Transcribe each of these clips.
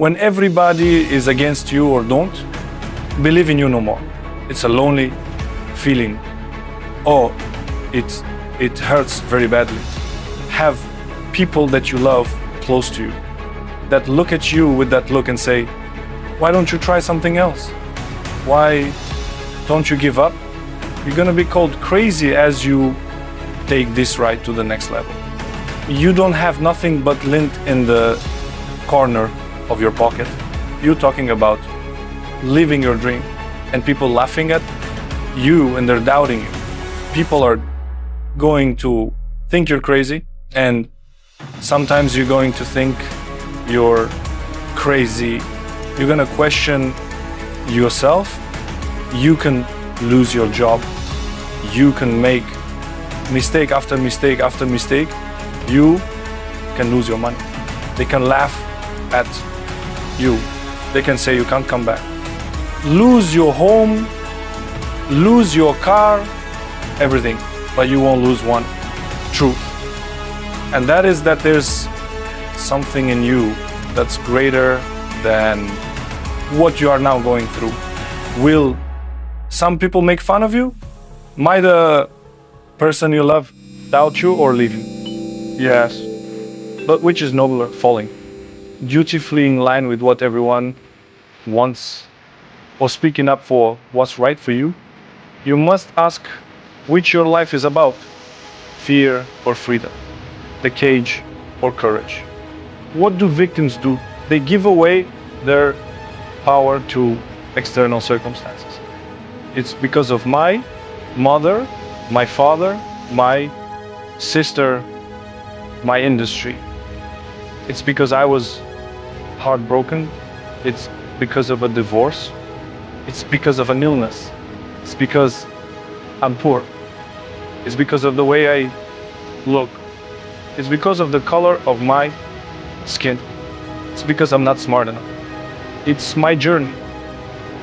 When everybody is against you or don't believe in you no more. It's a lonely feeling. Oh, it hurts very badly. Have people that you love close to you that look at you with that look and say, why don't you try something else? Why don't you give up? You're gonna be called crazy as you take this ride to the next level. You don't have nothing but lint in the corner of your pocket. You're talking about living your dream and people laughing at you and they're doubting you. People are going to think you're crazy, and sometimes you're going to think you're crazy. You're gonna question yourself. You can lose your job. You can make mistake after mistake after mistake. You can lose your money. They can laugh at you. They can say you can't come back. Lose your home, lose your car, everything, but you won't lose one truth. And that is that there's something in you that's greater than what you are now going through. Will some people make fun of you? Might the person you love doubt you or leave you? Yes. But which is nobler, falling dutifully in line with what everyone wants, or speaking up for what's right for you? You must ask which your life is about, fear or freedom, the cage or courage. What do victims do? They give away their power to external circumstances. It's because of my mother, my father, my sister, my industry. It's because I was heartbroken. It's because of a divorce. It's because of an illness. It's because I'm poor. It's because of the way I look. It's because of the color of my skin. It's because I'm not smart enough. It's my journey.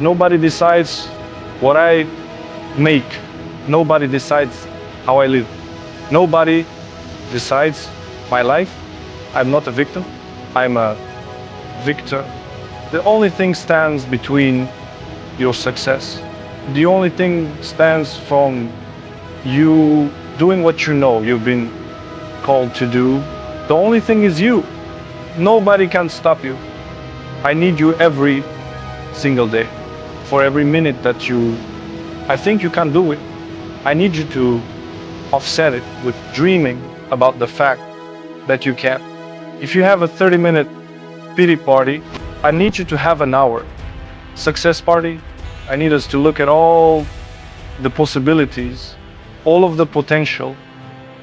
Nobody decides what I make. Nobody decides how I live. Nobody decides my life. I'm not a victim. I'm a victor. The only thing stands between your success. The only thing stands from you doing what you know you've been called to do. The only thing is you. Nobody can stop you. I need you every single day. For every minute that I think you can do it, I need you to offset it with dreaming about the fact that you can. If you have a 30-minute pity party, I need you to have an hour success party. I need us to look at all the possibilities, all of the potential,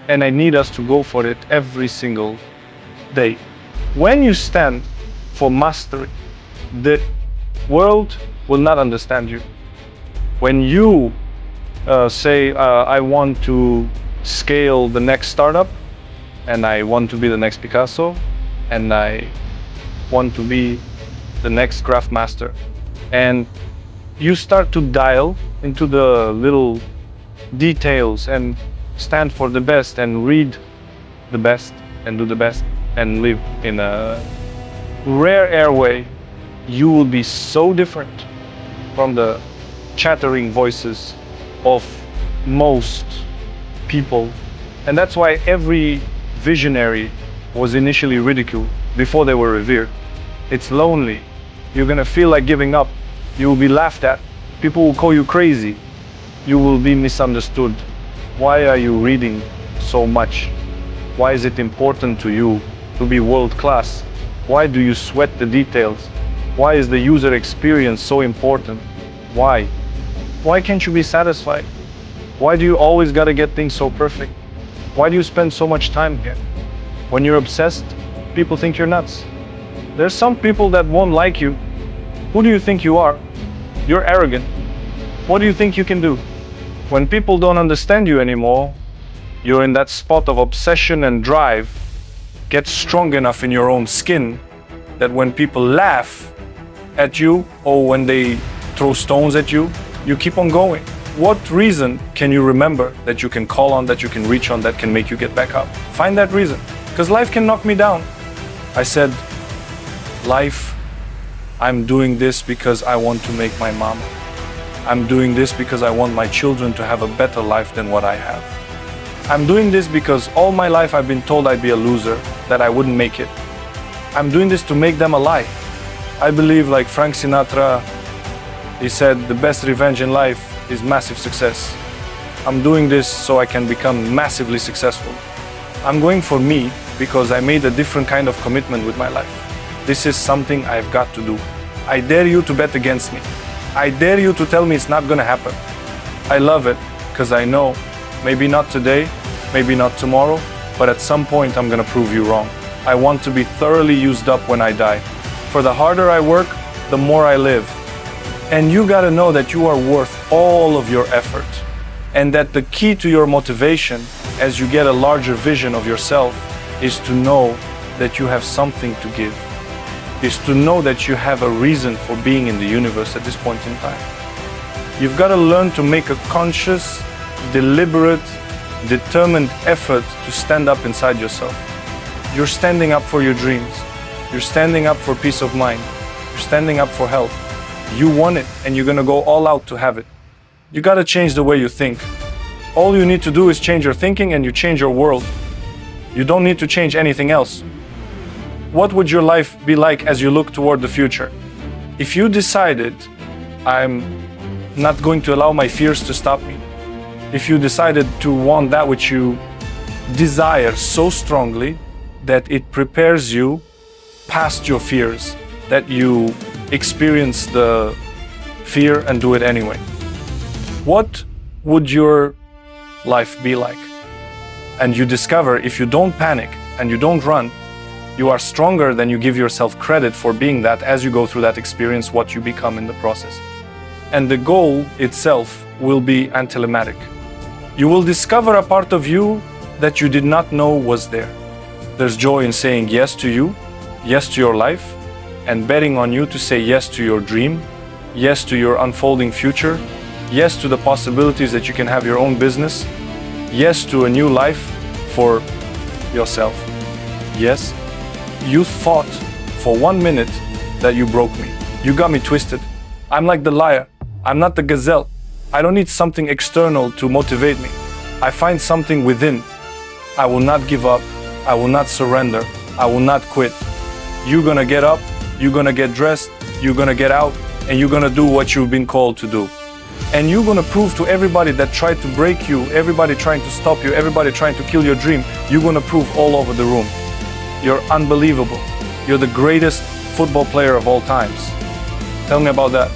and I need us to go for it every single day. When you stand for mastery, the world will not understand you. When you say, I want to scale the next startup, and I want to be the next Picasso, and I want to be the next craft master, and you start to dial into the little details and stand for the best and read the best and do the best and live in a rare airway, you will be so different from the chattering voices of most people. And that's why every visionary was initially ridiculed before they were revered. It's lonely. You're gonna feel like giving up. You will be laughed at. People will call you crazy. You will be misunderstood. Why are you reading so much? Why is it important to you to be world class? Why do you sweat the details? Why is the user experience so important? Why? Why can't you be satisfied? Why do you always gotta get things so perfect? Why do you spend so much time here? When you're obsessed, people think you're nuts. There's some people that won't like you. Who do you think you are? You're arrogant. What do you think you can do? When people don't understand you anymore, you're in that spot of obsession and drive. Get strong enough in your own skin that when people laugh at you or when they throw stones at you, you keep on going. What reason can you remember that you can call on, that you can reach on, that can make you get back up? Find that reason, because life can knock me down. I said, life I'm doing this because I want to make my mom. I'm doing this because I want my children to have a better life than what I have. I'm doing this because all my life I've been told I'd be a loser, that I wouldn't make it. I'm doing this to make them a lie. I believe, like Frank Sinatra, he said, the best revenge in life is massive success. I'm doing this so I can become massively successful. I'm going for me because I made a different kind of commitment with my life. This is something I've got to do. I dare you to bet against me. I dare you to tell me it's not gonna happen. I love it because I know, maybe not today, maybe not tomorrow, but at some point I'm gonna prove you wrong. I want to be thoroughly used up when I die. For the harder I work, the more I live. And you gotta know that you are worth all of your effort. And that the key to your motivation, as you get a larger vision of yourself, is to know that you have something to give. Is to know that you have a reason for being in the universe at this point in time. You've got to learn to make a conscious, deliberate, determined effort to stand up inside yourself. You're standing up for your dreams. You're standing up for peace of mind. You're standing up for health. You want it, and you're going to go all out to have it. You got to change the way you think. All you need to do is change your thinking, and you change your world. You don't need to change anything else. What would your life be like as you look toward the future? If you decided, I'm not going to allow my fears to stop me. If you decided to want that which you desire so strongly that it prepares you past your fears, that you experience the fear and do it anyway. What would your life be like? And you discover, if you don't panic and you don't run, you are stronger than you give yourself credit for being that. As you go through that experience, what you become in the process. And the goal itself will be anticlimactic. You will discover a part of you that you did not know was there. There's joy in saying yes to you, yes to your life, and betting on you to say yes to your dream, yes to your unfolding future, yes to the possibilities that you can have your own business, yes to a new life for yourself. Yes. You thought for 1 minute that you broke me. You got me twisted. I'm like the liar. I'm not the gazelle. I don't need something external to motivate me. I find something within. I will not give up. I will not surrender. I will not quit. You're gonna get up. You're gonna get dressed. You're gonna get out. And you're gonna do what you've been called to do. And you're gonna prove to everybody that tried to break you, everybody trying to stop you, everybody trying to kill your dream, you're gonna prove all over the room. You're unbelievable. You're the greatest football player of all times. Tell me about that.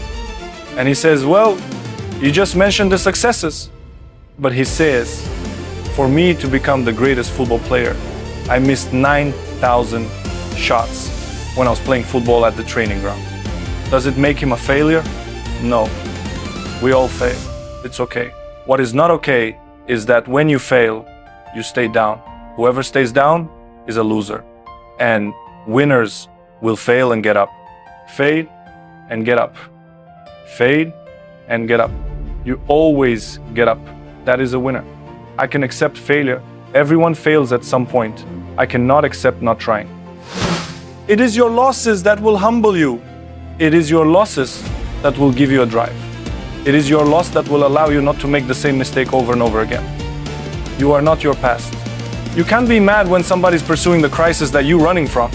And he says, well, you just mentioned the successes. But he says, for me to become the greatest football player, I missed 9,000 shots when I was playing football at the training ground. Does it make him a failure? No. We all fail. It's okay. What is not okay is that when you fail, you stay down. Whoever stays down is a loser. And winners will fail and get up. Fade and get up. Fade and get up. You always get up. That is a winner. I can accept failure. Everyone fails at some point. I cannot accept not trying. It is your losses that will humble you. It is your losses that will give you a drive. It is your loss that will allow you not to make the same mistake over and over again. You are not your past. You can't be mad when somebody's pursuing the crisis that you're running from.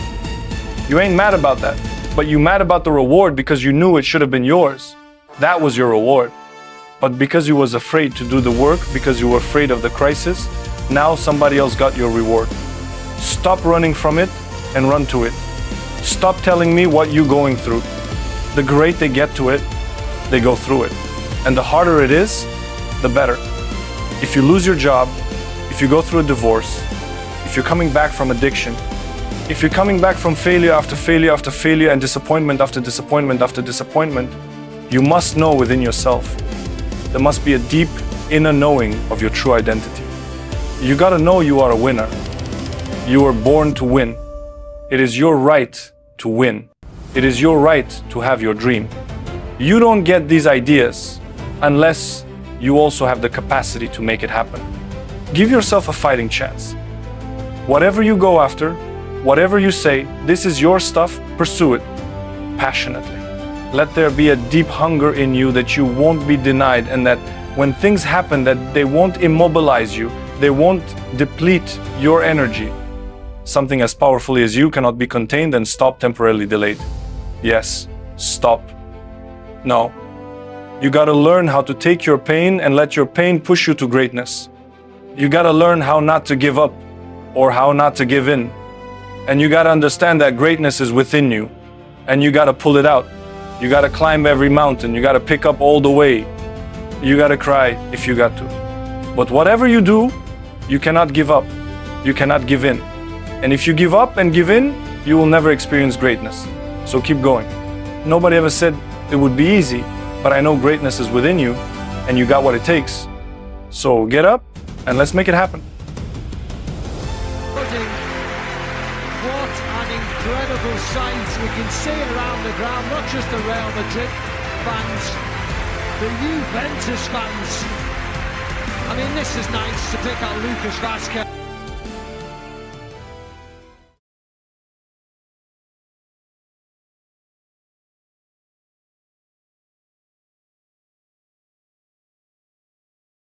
You ain't mad about that, but you're mad about the reward because you knew it should have been yours. That was your reward. But because you was afraid to do the work, because you were afraid of the crisis, now somebody else got your reward. Stop running from it and run to it. Stop telling me what you're going through. The great they get to it, they go through it. And the harder it is, the better. If you lose your job, if you go through a divorce, if you're coming back from addiction, if you're coming back from failure after failure after failure and disappointment after disappointment after disappointment, you must know within yourself. There must be a deep inner knowing of your true identity. You gotta know you are a winner. You were born to win. It is your right to win. It is your right to have your dream. You don't get these ideas unless you also have the capacity to make it happen. Give yourself a fighting chance. Whatever you go after, whatever you say, this is your stuff, pursue it. Passion. passionately. Let there be a deep hunger in you that you won't be denied, and that when things happen, that they won't immobilize you, they won't deplete your energy. Something as powerfully as you cannot be contained and stopped, temporarily delayed. Yes, stop. No. You gotta learn how to take your pain and let your pain push you to greatness. You gotta learn how not to give up or how not to give in. And you gotta understand that greatness is within you, and you gotta pull it out. You gotta climb every mountain. You gotta pick up all the way. You gotta cry if you got to. But whatever you do, you cannot give up. You cannot give in. And if you give up and give in, you will never experience greatness. So keep going. Nobody ever said it would be easy, but I know greatness is within you, and you got what it takes. So get up and let's make it happen. What an incredible sight. We can see it around the ground, not just the Real Madrid fans, the Juventus fans. I mean, this is nice to pick out Lucas Vazquez.